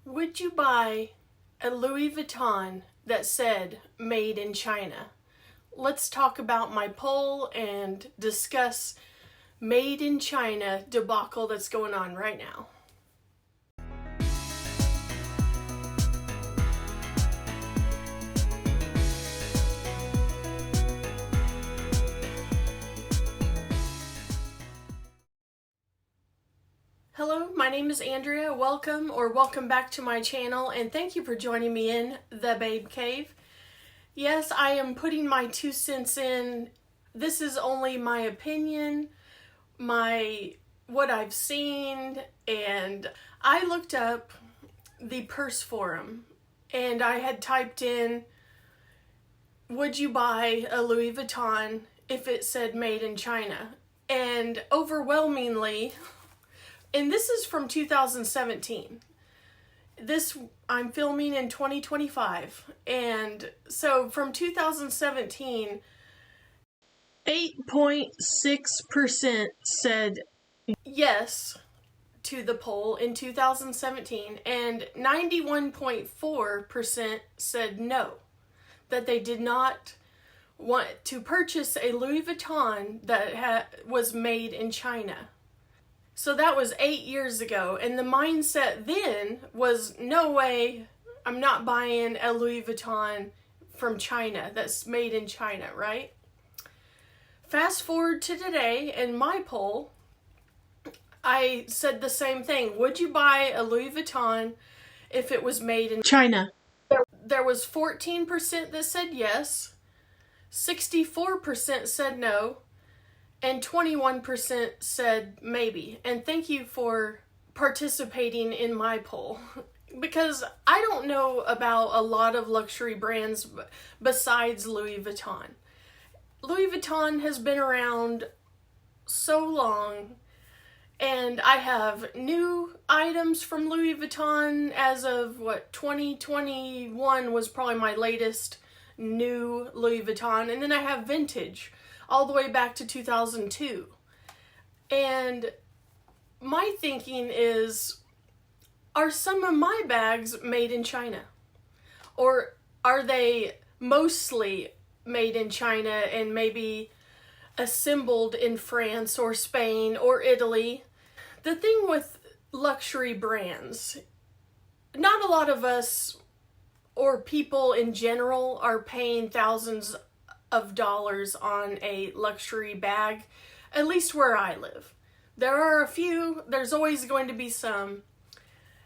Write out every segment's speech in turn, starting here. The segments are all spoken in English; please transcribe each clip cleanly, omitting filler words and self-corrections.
Would you buy a Louis Vuitton that said made in China? Let's talk about my poll and discuss made in China debacle that's going on right now. Hello, my name is Andrea. Welcome back to my channel, and thank you for joining me in the Babe Cave. Yes, I am putting my 2 cents in. This is only my opinion, what I've seen, and I looked up the purse forum, and I had typed in, would you buy a Louis Vuitton if it said made in China? And overwhelmingly, and this is from 2017. I'm filming in 2025. And so from 2017, 8.6% said yes to the poll in 2017, and 91.4% said no, that they did not want to purchase a Louis Vuitton that was made in China. So that was 8 years ago, and the mindset then was, no way, I'm not buying a Louis Vuitton from China that's made in China, right? Fast forward to today, in my poll, I said the same thing. Would you buy a Louis Vuitton if it was made in China? There was 14% that said yes, 64% said no, and 21% said maybe. And thank you for participating in my poll, because I don't know about a lot of luxury brands besides Louis Vuitton. Louis Vuitton has been around so long, and I have new items from Louis Vuitton as of 2021 was probably my latest new Louis Vuitton, and then I have vintage all the way back to 2002. And my thinking is, are some of my bags made in China? Or are they mostly made in China and maybe assembled in France or Spain or Italy? The thing with luxury brands, not a lot of us or people in general are paying thousands of dollars on a luxury bag, at least where I live. There are a few, there's always going to be some,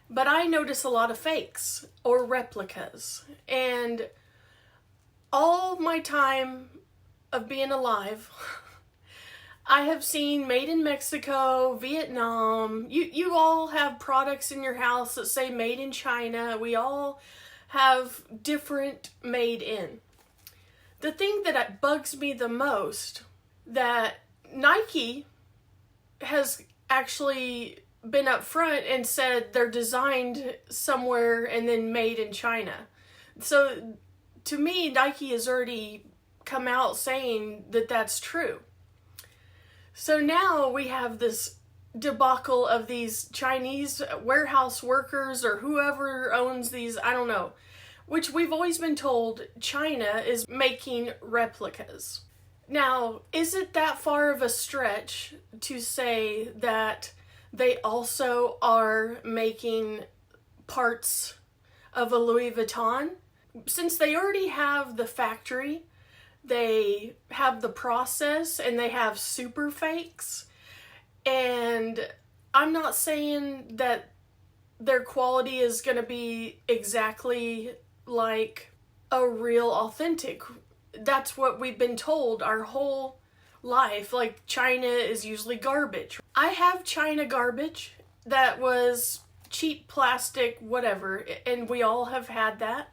but I notice a lot of fakes or replicas. And all my time of being alive, I have seen made in Mexico, Vietnam. You all have products in your house that say made in China. We all have different made in. The thing that bugs me the most, that Nike has actually been up front and said they're designed somewhere and then made in China. So to me, Nike has already come out saying that that's true. So now we have this debacle of these Chinese warehouse workers or whoever owns these, I don't know, which we've always been told China is making replicas. Now, is it that far of a stretch to say that they also are making parts of a Louis Vuitton? Since they already have the factory, they have the process, and they have super fakes, and I'm not saying that their quality is going to be exactly like a real authentic. That's what we've been told our whole life. Like, China is usually garbage. I have China garbage that was cheap plastic, whatever, and we all have had that.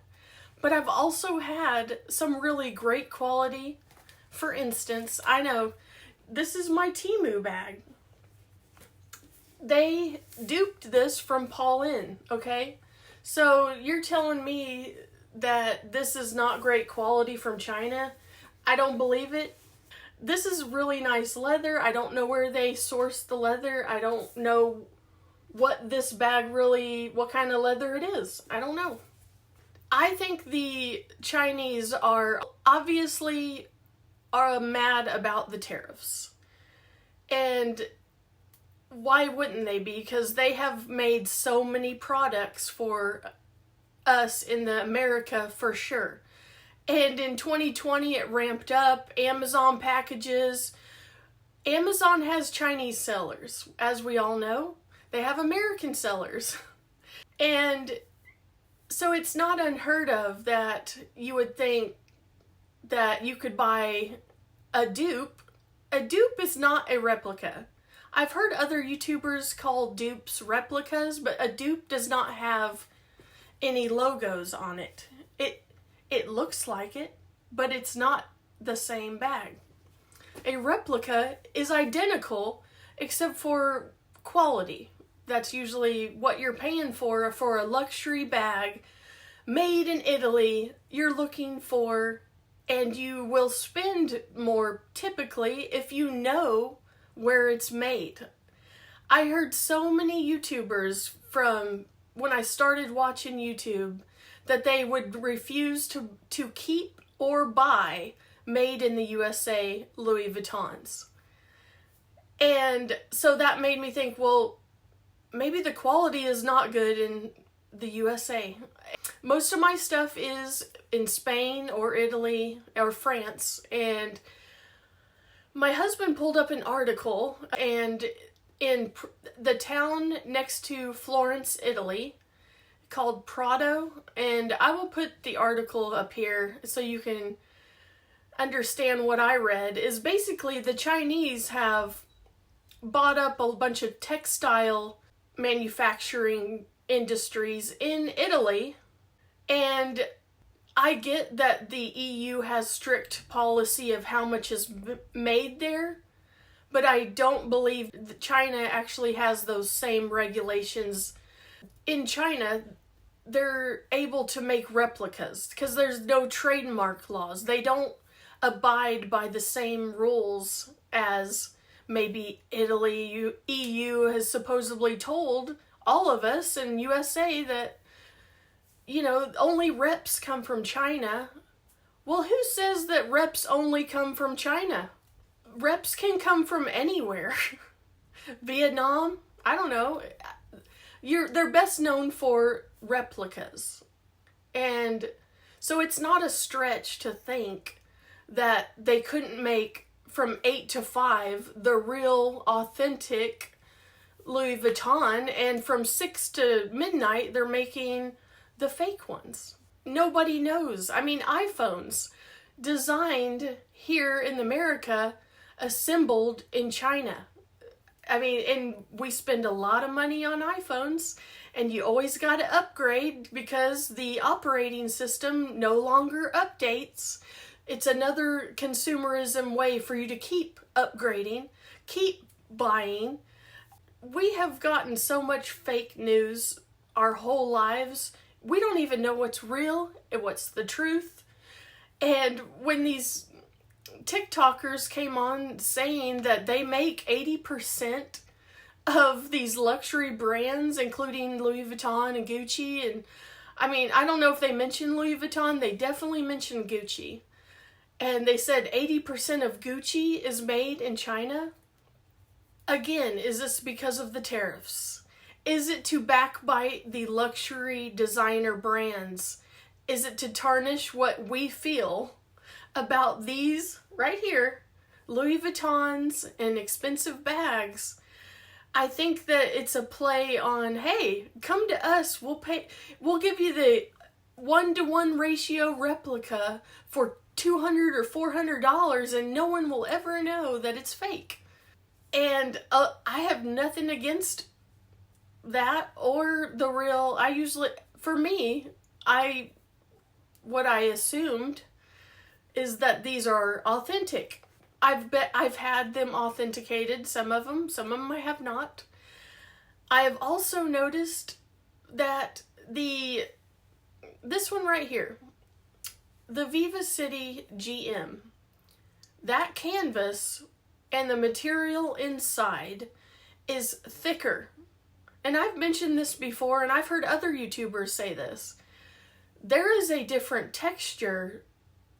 But I've also had some really great quality. For instance, I know this is my Temu bag. They duped this from Paul In, okay? So you're telling me that this is not great quality from China? I don't believe it. This is really nice leather. I don't know where they sourced the leather. I don't know what this bag really, what kind of leather it is. I don't know. I think the Chinese are obviously mad about the tariffs. And why wouldn't they be? Because they have made so many products for us in the America for sure. And in 2020 it ramped up. Amazon packages. Amazon has Chinese sellers, as we all know. They have American sellers. And so it's not unheard of that you would think that you could buy a dupe. A dupe is not a replica. I've heard other YouTubers call dupes replicas, but a dupe does not have any logos on it. It looks like it, but it's not the same bag. A replica is identical except for quality. That's usually what you're paying for a luxury bag made in Italy. You're looking for, and you will spend more typically if you know where it's made. I heard so many YouTubers from when I started watching YouTube that they would refuse to keep or buy made in the USA Louis Vuittons. And so that made me think, well, maybe the quality is not good in the USA. Most of my stuff is in Spain or Italy or France, and my husband pulled up an article, and in the town next to Florence, Italy, called Prato, and I will put the article up here so you can understand what I read, is basically the Chinese have bought up a bunch of textile manufacturing industries in Italy, and I get that the EU has strict policy of how much is made there, but I don't believe that China actually has those same regulations. In China, they're able to make replicas because there's no trademark laws. They don't abide by the same rules as maybe Italy. EU has supposedly told all of us in USA that, you know, only reps come from China. Well, who says that reps only come from China? Reps can come from anywhere. Vietnam, I don't know. They're best known for replicas. And so it's not a stretch to think that they couldn't make from 8 to 5 the real authentic Louis Vuitton, and from 6 to midnight they're making the fake ones. Nobody knows. I mean, iPhones designed here in America, assembled in China. I mean, and we spend a lot of money on iPhones, and you always got to upgrade because the operating system no longer updates. It's another consumerism way for you to keep upgrading, keep buying. We have gotten so much fake news our whole lives. We don't even know what's real and what's the truth. And when these TikTokers came on saying that they make 80% of these luxury brands, including Louis Vuitton and Gucci, and I mean, I don't know if they mentioned Louis Vuitton, they definitely mentioned Gucci. And they said 80% of Gucci is made in China. Again, is this because of the tariffs? Is it to backbite the luxury designer brands? Is it to tarnish what we feel about these right here, Louis Vuittons and expensive bags? I think that it's a play on, hey, come to us, we'll give you the 1-to-1 ratio replica for $200 or $400, and no one will ever know that it's fake. And I have nothing against that or the real. For me, what I assumed is that these are authentic. I've had them authenticated, some of them I have not. I have also noticed that this one right here, the Viva City GM, that canvas and the material inside is thicker and I've mentioned this before, and I've heard other YouTubers say this, there is a different texture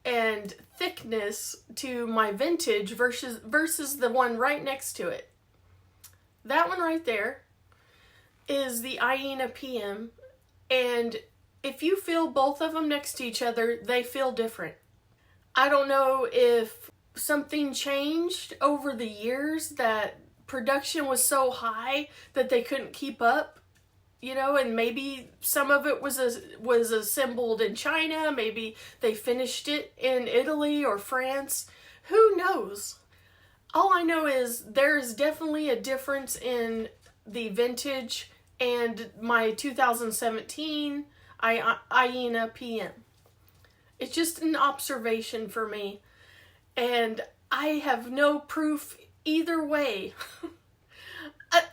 and thickness to my vintage versus the one right next to it. That one right there is the Iena PM, and if you feel both of them next to each other, they feel different. I don't know if something changed over the years, that production was so high that they couldn't keep up, and maybe some of it was assembled in China, maybe they finished it in Italy or France. Who knows? All I know is there's definitely a difference in the vintage and my 2017 Iena PM. It's just an observation for me, and I have no proof either way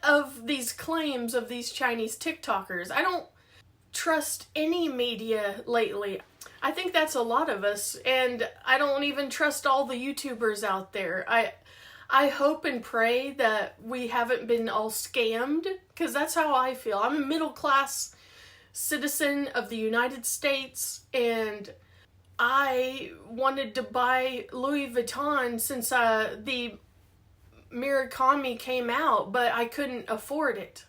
of these claims of these Chinese TikTokers. I don't trust any media lately. I think that's a lot of us, and I don't even trust all the YouTubers out there. I hope and pray that we haven't been all scammed, because that's how I feel. I'm a middle class citizen of the United States, and I wanted to buy Louis Vuitton since the Murakami came out, but I couldn't afford it.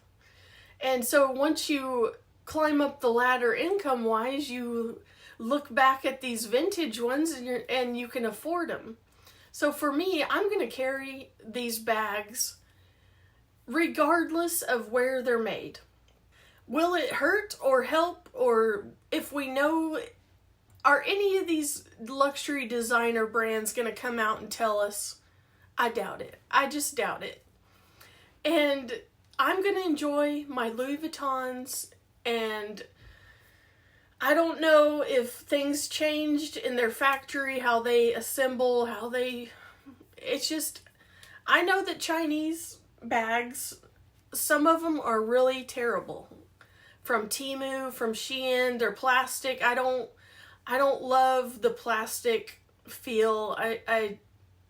And so once you climb up the ladder income-wise, you look back at these vintage ones and you can afford them. So for me, I'm going to carry these bags regardless of where they're made. Will it hurt or help, or if we know, are any of these luxury designer brands going to come out and tell us? I doubt it. I just doubt it. And I'm going to enjoy my Louis Vuittons, and I don't know if things changed in their factory, how they assemble, it's just, I know that Chinese bags, some of them are really terrible. From Temu, from Shein, they're plastic. I don't love the plastic feel.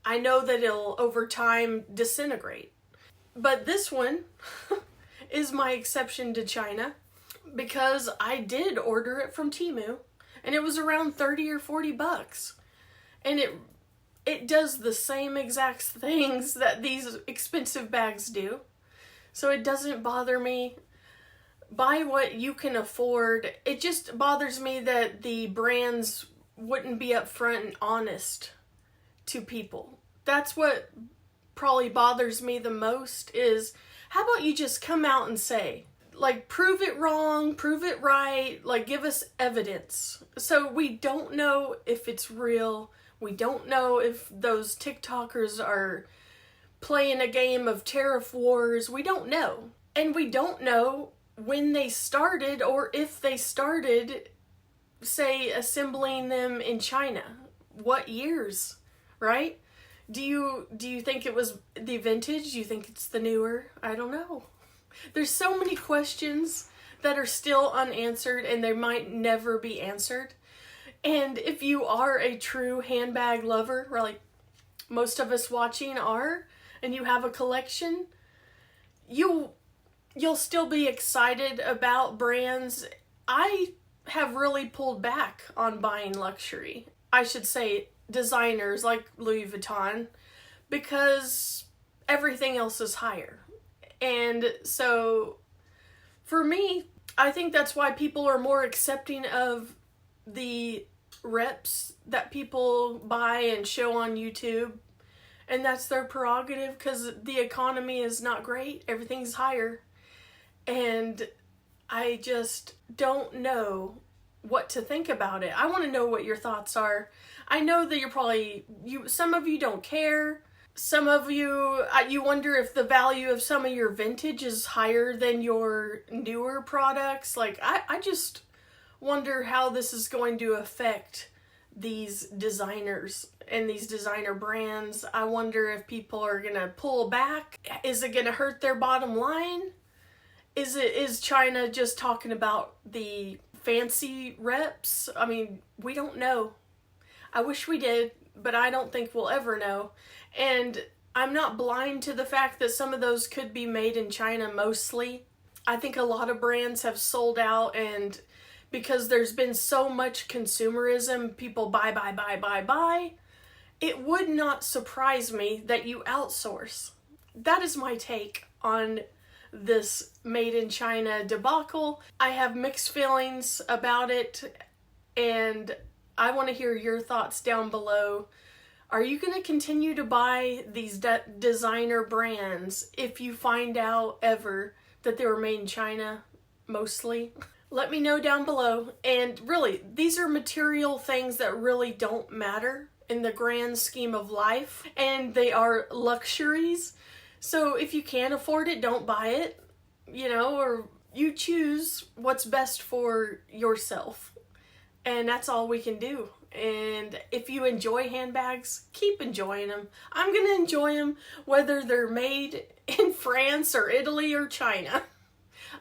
I know that it'll over time disintegrate. But this one is my exception to China, because I did order it from Temu, and it was around 30 or 40 bucks. And it does the same exact things that these expensive bags do. So it doesn't bother me. Buy what you can afford. It just bothers me that the brands wouldn't be upfront and honest to people. That's what probably bothers me the most, is how about you just come out and say, like, prove it wrong, prove it right, like, give us evidence. So we don't know if it's real. We don't know if those TikTokers are playing a game of tariff wars. We don't know. And we don't know when they started, or if they started, say, assembling them in China. What years, right? Do you think it was the vintage? Do you think it's the newer? I don't know. There's so many questions that are still unanswered, and they might never be answered. And if you are a true handbag lover, like most of us watching are, and you have a collection, you'll still be excited about brands. I have really pulled back on buying luxury. I should say designers like Louis Vuitton, because everything else is higher. And so for me, I think that's why people are more accepting of the reps that people buy and show on YouTube. And that's their prerogative, because the economy is not great. Everything's higher. And I just don't know what to think about it. I want to know what your thoughts are. I know that some of you don't care. Some of you, you wonder if the value of some of your vintage is higher than your newer products. Like, I just wonder how this is going to affect these designers and these designer brands. I wonder if people are going to pull back. Is it going to hurt their bottom line? Is China just talking about the fancy reps? I mean, we don't know. I wish we did, but I don't think we'll ever know. And I'm not blind to the fact that some of those could be made in China mostly. I think a lot of brands have sold out, and because there's been so much consumerism, people buy. It would not surprise me that you outsource. That is my take on this made in China debacle. I have mixed feelings about it, and I want to hear your thoughts down below. Are you going to continue to buy these designer brands if you find out ever that they were made in China, mostly? Let me know down below. And really, these are material things that really don't matter in the grand scheme of life, and they are luxuries. So if you can't afford it, don't buy it, or you choose what's best for yourself. And that's all we can do. And if you enjoy handbags, keep enjoying them. I'm going to enjoy them whether they're made in France or Italy or China.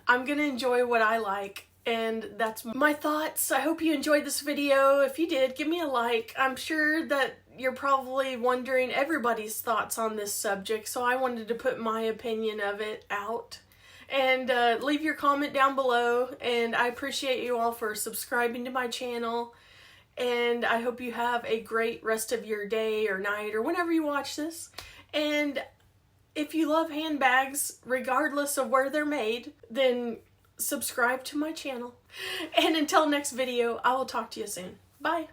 I'm going to enjoy what I like. And that's my thoughts. I hope you enjoyed this video. If you did, give me a like. I'm sure that you're probably wondering everybody's thoughts on this subject, so I wanted to put my opinion of it out. And leave your comment down below, and I appreciate you all for subscribing to my channel. And I hope you have a great rest of your day or night or whenever you watch this. And if you love handbags, regardless of where they're made, then subscribe to my channel. And until next video, I will talk to you soon. Bye.